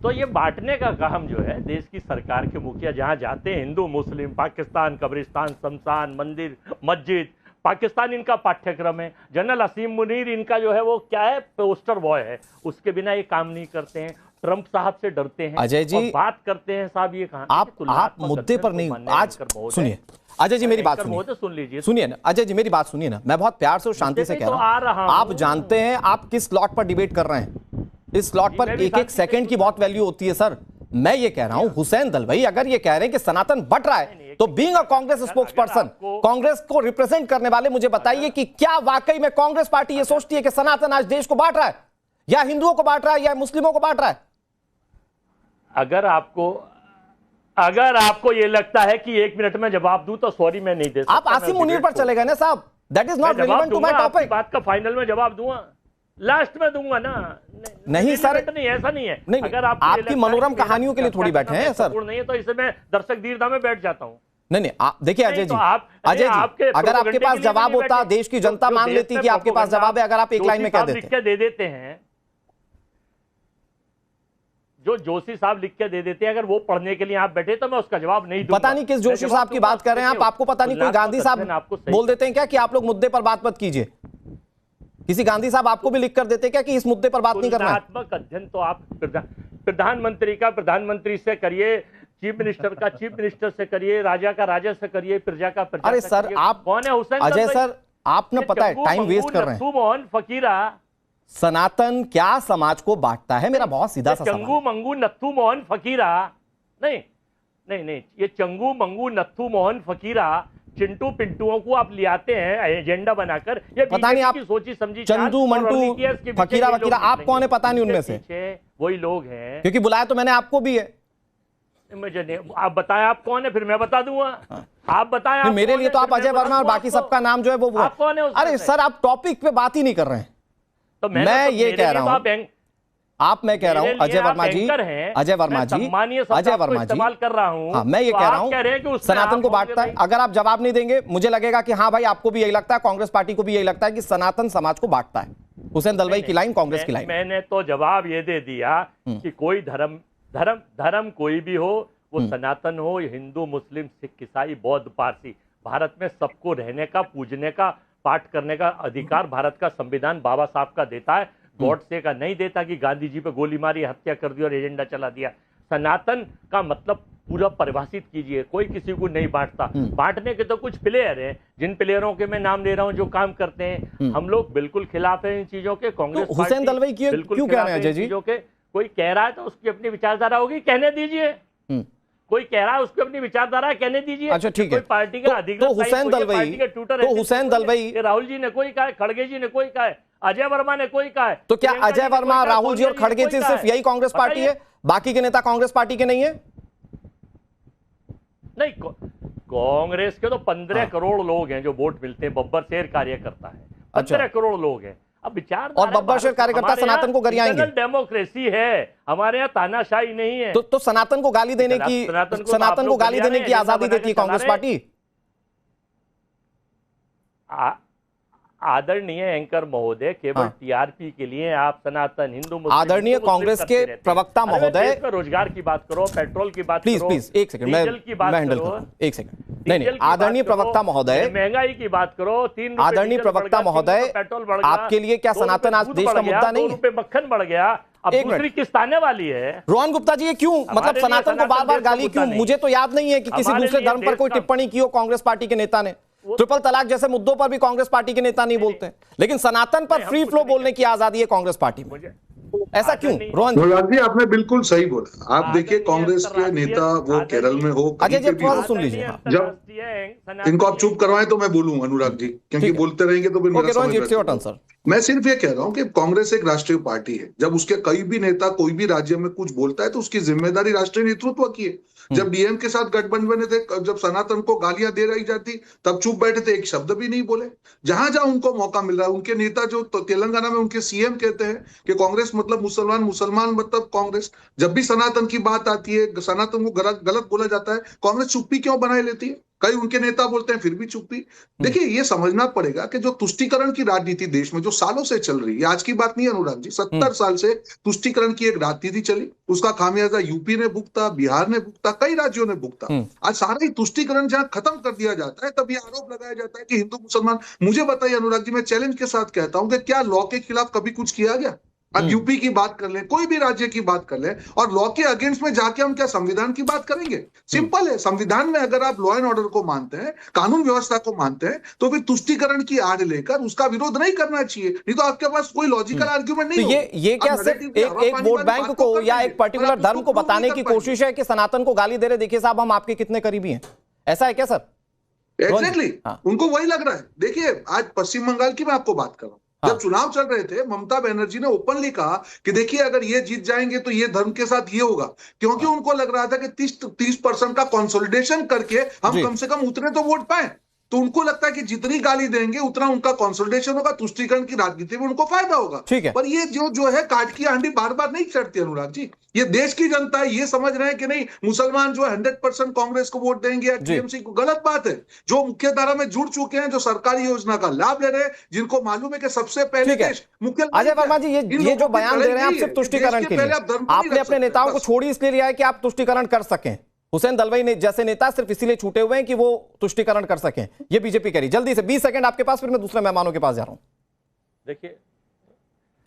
तो ये बांटने का काम जो है देश की सरकार के मुखिया जहां जाते हैं, हिंदू मुस्लिम, पाकिस्तान, कब्रिस्तान, शमशान, मंदिर, मस्जिद, पाकिस्तान इनका पाठ्यक्रम है। जनरल असीम मुनीर इनका जो है वो क्या है, पोस्टर बॉय है, उसके बिना ये काम नहीं करते हैं। ट्रंप साहब से डरते हैं अजय जी, और बात करते हैं साहब ये कहां आप मुद्दे पर नहीं, आज सुनिए अजय जी मेरी बात सुनिए, सुन लीजिए, सुनिए ना अजय जी मेरी बात सुनिए ना, मैं बहुत प्यार से और शांति से कह रहा हूं। आप जानते हैं आप किस स्लॉट पर डिबेट कर रहे हैं, इस स्लॉट पर एक एक सेकंड की बहुत वैल्यू होती है सर। मैं ये कह रहा हूं हुसैन दलवाई अगर ये कह रहे हैं कि सनातन बट रहा है, तो being a Congress spokes person, Congress को रिप्रेजेंट करने वाले, मुझे बताइए कि क्या वाकई में कांग्रेस पार्टी ये सोचती है कि सनातन आज देश को बांट रहा है, या हिंदुओं को बांट रहा है, या मुस्लिमों को बांट रहा है? अगर आपको ये लगता है कि 1 मिनट में जवाब दूं तो सॉरी मैं नहीं दे सकता। आप आसिम मुनीर पर चले गए ना साहब, that is not relevant to my topic. बात का फाइनल में जवाब दूंगा, लास्ट में दूंगा ना। नहीं सर, नहीं ऐसा नहीं है। नहीं, अगर आपकी मनोरम कहानियों के लिए थोड़ी बैठे हैं सर, नहीं है तो इसे मैं दर्शक दीर्घा में बैठ जाता हूं। नहीं देखिए अजय जी, अजय जी अगर आपके पास जवाब होता, देश की जनता मान लेती कि आपके पास जवाब है, अगर आप एक लाइन में कह देते हैं, जो जोशी साहब लिख के दे देते हैं, अगर वो पढ़ने के लिए आप बैठे तो मैं उसका जवाब नहीं दूंगा। पता नहीं किस जोशी साहब की बात कर रहे हैं आप, आपको पता नहीं कोई गांधी साहब बोल देते हैं क्या कि आप लोग मुद्दे पर बात मत कीजिए? किसी गांधी साहब आपको भी लिख कर देते क्या कि इस मुद्दे पर बात नहीं करना? तुलनात्मक अध्ययन तो आप प्रधानमंत्री का प्रधानमंत्री से करिए, चीफ मिनिस्टर का चीफ मिनिस्टर से करिए, राजा का राजा से करिए, प्रजा का प्रजा। अरे सर आप कौन है हुसैन? अजय सर आपने पता है टाइम वेस्ट कर रहे हैं। मोहन फकीरा, सनातन क्या समाज को बांटता है? मेरा बहुत सीधा सा सवाल। चंगू मंगू नत्थू मोहन फकीरा, नहीं, ये चंगू मंगू नत्थू मोहन फकीरा, चिंटू पिंटुओं को आप ले आते हैं एजेंडा बनाकर। ये पता नहीं आप सोची समझी चंदू मंटू फकीरा वकीरा आप कौन है पता नहीं उनमें से, वही लोग हैं, क्योंकि बुलाया तो मैंने आपको भी है। मुझे नहीं, आप बताएं आप कौन है, फिर मैं बता दूंगा। आप बताएं मेरे लिए तो आप अजय वर्मा और बाकी सबका नाम जो है वो कौन है? अरे सर आप टॉपिक पे बात ही नहीं कर रहे हैं। तो मैं ये कह रहा हूं, मैं कह रहा हूं अजय वर्मा जी, अजय वर्मा जी, इस्तेमाल कर रहा हूं। हाँ, मैं ये कह रहा हूं सनातन को बांटता है। अगर आप जवाब नहीं देंगे मुझे लगेगा कि हाँ भाई आपको भी यही लगता है, कांग्रेस पार्टी को भी यही लगता है कि सनातन समाज को बांटता है। हुसैन दलवाई की लाइन, कांग्रेस की लाइन। मैंने तो जवाब ये दे दिया कि कोई धर्म कोई भी हो, वो सनातन हो, हिंदू मुस्लिम सिख ईसाई बौद्ध पारसी, भारत में सबको रहने का, पूजने का, पाठ करने का अधिकार भारत का संविधान बाबा साहब का देता है, गॉडसे का नहीं देता कि गांधी जी पे गोली मारी, हत्या कर दी और एजेंडा चला दिया। सनातन का मतलब पूरा परिभाषित कीजिए, कोई किसी को नहीं बांटता। बांटने के तो कुछ प्लेयर हैं, जिन प्लेयरों के मैं नाम ले रहा हूं जो काम करते हैं, हम लोग बिल्कुल खिलाफ हैं इन चीजों के। कांग्रेस तो हुसैन दलवाई क्यों कह रहे हैं अजय जी? कोई कह रहा है तो उसकी अपनी विचारधारा होगी, कहने दीजिए। कोई कह रहा है उसकी अपनी विचारधारा कहने दीजिए। अच्छा ठीक है, पार्टी का अधिकृत तो हुसैन दलवाई, राहुल जी ने कोई कहा है, खड़गे जी ने कोई कहा है, अजय वर्मा ने कोई कहा है। तो क्या अजय वर्मा, राहुल जी और खड़गे जी सिर्फ यही कांग्रेस पार्टी है, बाकी के नेता कांग्रेस पार्टी के नहीं है? नहीं, कांग्रेस के तो 15 करोड़ लोग हैं जो वोट मिलते हैं, बब्बर शेर कार्यकर्ता है, 15 करोड़ लोग हैं। अब विचार और बब्बर शेर कार्यकर्ता सनातन को गरियाएंगे। डेमोक्रेसी है हमारे यहाँ, तानाशाही नहीं है। तो सनातन को गाली देने की, सनातन को गाली देने की आजादी देती है कांग्रेस पार्टी। आदरणीय एंकर महोदय, केवल टीआरपी के लिए आप सनातन हिंदू मुस्लिम, आदरणीय कांग्रेस के प्रवक्ता महोदय, रोजगार की बात करो, पेट्रोल की बात करो, प्लीज एक सेकंड, मैं हैंडल कर रहा हूं, एक सेकंड। नहीं, आदरणीय प्रवक्ता महोदय, महंगाई की बात करो, 3 आदरणीय प्रवक्ता महोदय, पेट्रोल बढ़ गया, आपके लिए क्या सनातन आज देश का मुद्दा नहीं है? 2 रुपए मक्खन बढ़ गया, अब दूसरी किस्त आने वाली है। रोहन गुप्ता जी, ये क्यों, मतलब सनातन को बार बार गाली क्यों? मुझे तो याद नहीं है कि किसी दूसरे धर्म पर कोई टिप्पणी की हो कांग्रेस पार्टी के नेता ने। ट्रिपल तलाक जैसे मुद्दों पर भी कांग्रेस पार्टी के नेता नहीं बोलते, लेकिन सनातन पर फ्री फ्लो बोलने की आजादी है कांग्रेस पार्टी में। ऐसा क्यों? रोहन जी, आपने बिल्कुल सही बोला। आप देखिए कांग्रेस के नेता वो केरल में हो, अजय जी थोड़ा सा सुन लीजिए। जब इनको आप चुप करवाएं तो मैं बोलूं अनुराग जी, क्योंकि बोलते रहेंगे तो फिर मेरा समय। मैं सिर्फ ये कह रहा हूं कि कांग्रेस एक राष्ट्रीय पार्टी है। जब उसके कई भी नेता कोई भी राज्य में कुछ बोलता है तो उसकी जिम्मेदारी राष्ट्रीय नेतृत्व की है। जब डीएम के साथ गठबंधन बने थे, जब सनातन को गालियां दे रही जाती, तब चुप बैठे थे, एक शब्द भी नहीं बोले। जहां जहां उनको मौका मिल रहा है, उनके नेता जो तेलंगाना में उनके सीएम कहते हैं कि कांग्रेस मतलब मुसलमान, मुसलमान मतलब कांग्रेस। जब भी सनातन की बात आती है, सनातन को गलत बोला जाता है, कांग्रेस चुप्पी क्यों बनाए लेती है? कई उनके नेता बोलते हैं फिर भी चुप्पी। देखिए ये समझना पड़ेगा कि जो तुष्टीकरण की राजनीति देश में जो सालों से चल रही है, आज की बात नहीं है अनुराग जी, 70 साल से तुष्टीकरण की एक राजनीति चली, उसका खामियाजा यूपी ने भुगता, बिहार ने भुगता, कई राज्यों ने भुगता। आज सारा ही तुष्टीकरण जहां खत्म कर दिया जाता है तब ये आरोप लगाया जाता है कि हिंदू मुसलमान। मुझे बताइए अनुराग जी, मैं चैलेंज के साथ कहता हूं कि क्या लॉ के खिलाफ कभी कुछ किया गया? अब यूपी की बात कर लें, कोई भी राज्य की बात कर लें, और लॉ के अगेंस्ट में जाके हम क्या संविधान की बात करेंगे? सिंपल है, संविधान में अगर आप लॉ एंड ऑर्डर को मानते हैं, कानून व्यवस्था को मानते हैं, तो फिर तुष्टीकरण की आड़ लेकर उसका विरोध नहीं करना चाहिए, नहीं तो आपके पास कोई लॉजिकल आर्ग्यूमेंट नहीं। तो ये क्या सिर्फ एक वोट बैंक को या एक पर्टिकुलर धर्म को बताने की कोशिश है कि सनातन को गाली दे रहे, देखिए साहब हम आपके कितने करीबी हैं, ऐसा है क्या सर? एग्जैक्टली, उनको वही लग रहा है। देखिए आज पश्चिम बंगाल की मैं आपको बात कर रहा हूं, जब चुनाव चल रहे थे ममता बनर्जी ने ओपनली कहा कि देखिए अगर ये जीत जाएंगे तो ये धर्म के साथ ये होगा, क्योंकि उनको लग रहा था कि 30% का कंसोलिडेशन करके हम कम से कम उतने तो वोट पाए। तो उनको लगता है कि जितनी गाली देंगे उतना उनका कंसोलिडेशन होगा, तुष्टीकरण की राजनीति में उनको फायदा होगा। ठीक है, पर ये जो है काट की हांडी बार बार नहीं चढ़ती अनुराग जी। ये देश की जनता है, ये समझ रहे हैं कि नहीं मुसलमान जो 100% कांग्रेस को वोट देंगे या टीएमसी को, गलत बात है। जो मुख्य धारा में जुड़ चुके हैं, जो सरकारी योजना का लाभ ले रहे हैं, जिनको मालूम है कि सबसे पहले देश मुख्य। अजय वर्मा जी, ये जो बयान दे रहे हैं आप सिर्फ तुष्टीकरण के लिए, आपने अपने नेताओं को छोड़ी इसलिए लिया है कि आप तुष्टीकरण कर सकें। हुसैन दलवाई ने जैसे नेता सिर्फ इसीलिए छूटे हुए हैं कि वो तुष्टीकरण कर सकें, ये बीजेपी करी। जल्दी से 20 सेकंड आपके पास, फिर मैं दूसरे मेहमानों के पास जा रहा हूं। देखिए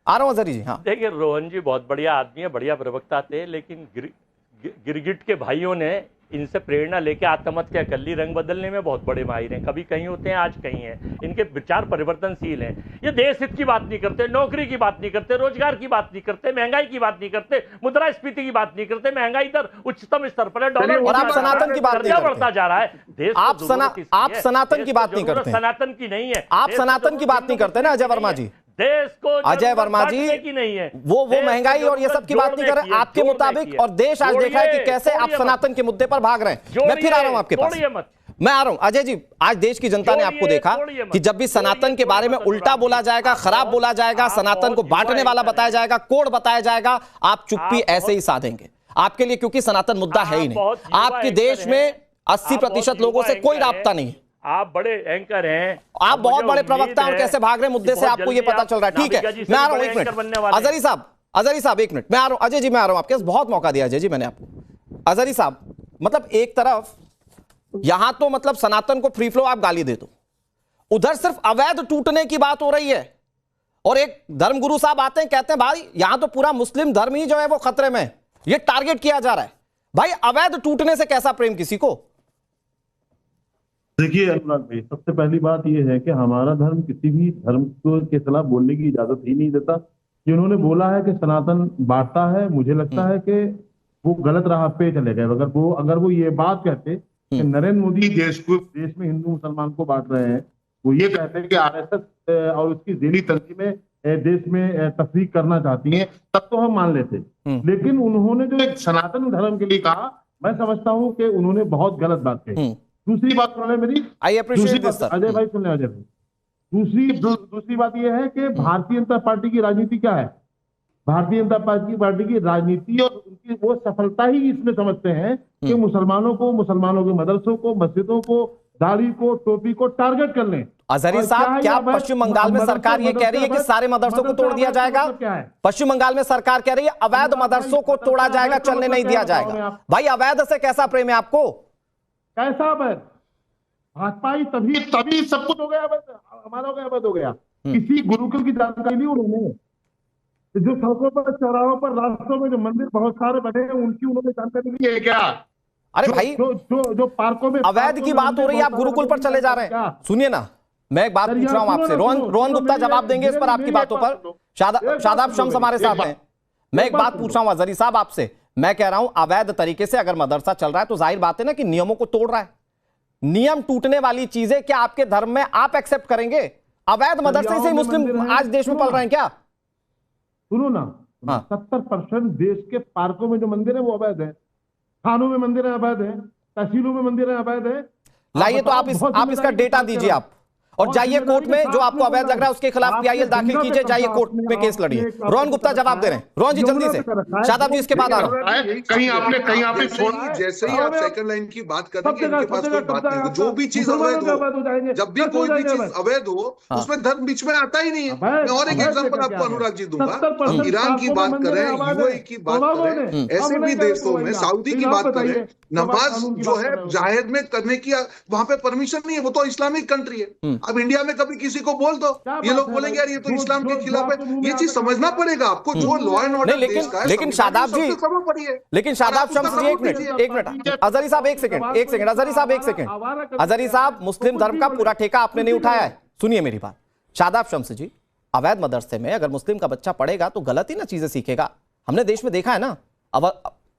आ रहा हूं अजहरी जी। हाँ देखिए, रोहन जी बहुत बढ़िया आदमी है, बढ़िया प्रवक्ता थे, लेकिन गिरगिट के भाइयों ने इनसे प्रेरणा लेके आत्महत्या कर ली। रंग बदलने में बहुत बड़े माहिर हैं, कभी कहीं होते हैं आज कहीं हैं, इनके विचार परिवर्तनशील हैं। ये देश हित की बात नहीं करते, नौकरी की बात नहीं करते, रोजगार की बात नहीं करते, महंगाई की बात नहीं करते, मुद्रास्फीति की बात नहीं करते। महंगाई दर उच्चतम स्तर पर है, डॉलर और आप सनातन की बात नहीं करते, बढ़ता जा रहा है देश। आप सनातन की बात नहीं करते, सनातन की नहीं है, आप सनातन की बात नहीं करते ना अजय वर्मा जी। देश को अजय वर्मा जी की नहीं है, वो महंगाई और ये सब की बात नहीं कर रहे आपके मुताबिक, और देश आज देख रहा है कि कैसे आप सनातन के मुद्दे पर भाग रहे हैं। मैं फिर आ रहा हूं आपके पास, मैं आ रहा हूं अजय जी। आज देश की जनता ने आपको देखा कि जब भी सनातन के बारे में उल्टा बोला जाएगा, खराब बोला जाएगा, सनातन को बांटने वाला बताया जाएगा, कोड बताया जाएगा, आप चुप्पी ऐसे ही साधेंगे आपके लिए, क्योंकि सनातन मुद्दा है ही नहीं। आपके देश में 80% लोगों से कोई राब्ता नहीं है, आप बड़े एंकर हैं, आप बहुत बड़े प्रवक्ता, और कैसे भाग रहे मुद्दे से आपको ये पता चल रहा है। ठीक है, मैं आ रहा हूं, एक मिनट अजहरी साहब एक मिनट, मैं आ रहा हूं अजय जी, मैं आ रहा हूं। आपके पास बहुत मौका दिया अजय जी मैंने आपको। अजहरी साहब, मतलब एक तरफ यहां तो मतलब सनातन को फ्री फ्लो आप गाली दे दो, उधर सिर्फ अवैध टूटने की बात हो रही है, और एक धर्मगुरु साहब आते हैं कहते हैं भाई यहां तो पूरा मुस्लिम धर्म ही जो है वो खतरे में, ये टारगेट किया जा रहा है। भाई अवैध टूटने से कैसा प्रेम किसी को? देखिए अनुराग भाई, सबसे पहली बात यह है कि हमारा धर्म किसी भी धर्म के खिलाफ बोलने की इजाजत ही नहीं देता। जिन्होंने बोला है कि सनातन बांटता है, मुझे लगता है कि वो गलत राह पे चले गए। अगर वो ये बात कहते कि नरेंद्र मोदी देश में हिंदू मुसलमान को बांट रहे हैं, वो ये कहते हैं कि आरएसएस और उसकी ज़ेली तंजीमें देश में तफरीक करना चाहती हैं, तब तो हम मान लेते। लेकिन उन्होंने जो एक सनातन धर्म के लिए कहा, मैं समझता हूँ कि उन्होंने बहुत गलत बात कही। दूसरी बात सुन ले मेरी, I appreciate this sir. Ajay भाई सुन ले अजय भाई, दूसरी बात यह है कि भारतीय जनता पार्टी की राजनीति क्या है। भारतीय जनता पार्टी की राजनीति और उनकी वो सफलता ही इसमें समझते हैं कि मुसलमानों के मदरसों को, मस्जिदों को, दाढ़ी को, टोपी को टारगेट कर लें। अजहरी साहब, क्या पश्चिम बंगाल में सरकार ये कह रही है कि सारे मदरसों को तोड़ दिया जाएगा? पश्चिम बंगाल में सरकार कह रही है अवैध मदरसों को तोड़ा जाएगा, चलने नहीं दिया जाएगा। भाई अवैध से कैसा प्रेम है आपको? कैसा अवैध? भाजपा ही तभी सब कुछ हो गया, हमारा हो गया, अवैध हो गया। किसी गुरुकुल की जानकारी ली उन्होंने, जो सड़कों पर, चौराहों पर, रास्तों में जो मंदिर बहुत सारे बने हैं, उनकी उन्होंने जानकारी ली है क्या? अरे भाई जो पार्कों में अवैध की बात हो रही है, आप गुरुकुल पर चले जा रहे हैं। सुनिए ना, मैं एक बात पूछ रहा हूं आपसे, रोहन गुप्ता जवाब देंगे इस पर आपकी बातों पर। शादाब शम्स हमारे साथ हैं। मैं एक बात पूछ रहा हूं अजहरी साहब आपसे, मैं कह रहा हूं अवैध तरीके से अगर मदरसा चल रहा है तो जाहिर बात है ना कि नियमों को तोड़ रहा है। नियम टूटने वाली चीजें क्या आपके धर्म में आप एक्सेप्ट करेंगे? अवैध मदरसे से मुस्लिम आज देश में पल रहे हैं क्या? सुनो ना, 70% देश के पार्कों में जो मंदिर है वो अवैध है, थानों में मंदिर है अवैध है, तहसीलों में मंदिर है अवैध है। लाइए तो आप इसका डेटा दीजिए। और जाइए कोर्ट में, जो आपको अवैध लग रहा है उसके खिलाफ पीआईएल दाखिल कीजिए, जाइए कोर्ट में केस लड़िए। रोहन गुप्ता जवाब दे रहे हैं। रोहन जी जल्दी से, शादाब जी इसके बाद आ रहा हूं। कहीं आपने जैसे ही आप सेकंड लाइन की बात करेंगे, इनके पास कोई बात नहीं। जो भी चीज अवैध हो, जब भी कोई भी चीज अवैध हो, उसमें धर्म बीच में आता ही नहीं है। मैं और एक एग्जांपल आपको अनुराग जी दूंगा। हम ईरान की बात करें, यूएई की बात करें, ऐसे भी देशों में, सऊदी की बात करें, नमाज जो है जाहिर में करने की वहां पे परमिशन नहीं है, वो तो इस्लामिक कंट्री है। अब इंडिया में कभी किसी को बोल दो, ये लोग बोलेंगे यार ये तो इस्लाम के खिलाफ है। ये चीज समझना पड़ेगा आपको, जो लॉ एंड ऑर्डर देश का है। लेकिन शादाब जी, लेकिन शादाब शम्स जी, एक मिनट अजहरी साहब, एक सेकंड अजहरी साहब, एक सेकंड अजहरी साहब, मुस्लिम धर्म का पूरा ठेका आपने नहीं उठाया है, सुनिए मेरी बात। शादाब शम्स जी, अवैध मदरसे में अगर मुस्लिम का बच्चा पढ़ेगा तो गलत ही ना चीजें सीखेगा। हमने देश में देखा है ना,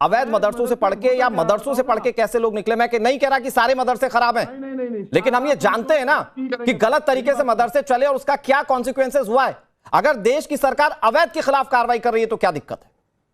अवैध मदरसों से पढ़ के या मदरसों से पढ़ के कैसे लोग निकले। मैं नहीं कह रहा कि सारे मदरसे खराब हैं, लेकिन हम ये जानते हैं ना कि गलत तरीके से मदरसे चले और उसका क्या कॉन्सिक्वेंसेस हुआ है। अगर देश की सरकार अवैध के खिलाफ कार्रवाई कर रही है तो क्या दिक्कत है?